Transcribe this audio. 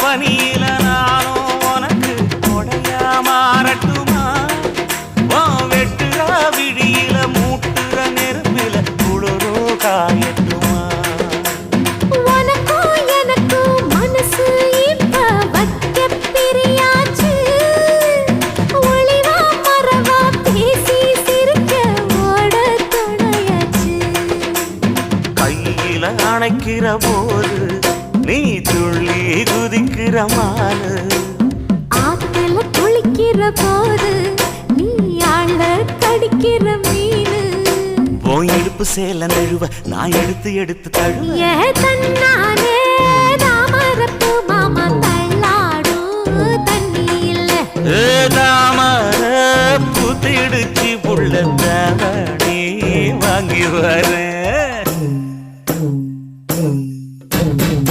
பனியில நானும் உனக்கு கொடையா மாறட்டுமா வெட்டுற விழியில மூட்டுற நெருப்பில குளிரோ காயட்டுமா உனக்கும் எனக்கும் மனசு இப்ப வைக்க பிரியாச்சு ஒளிவா மரவா பேசி சிரிக்க ஓட துணையாச்சு கையில அணைக்கிற போது நீ துள்ளி குதிக்கிற மானு ஆத்துல குளிக்கிற போது நீ ஆள கடிக்கிற மீனு போய் இடுப்பு சேல நழுவ நான் எடுத்து எடுத்து தழுவ ஏ தன்னானே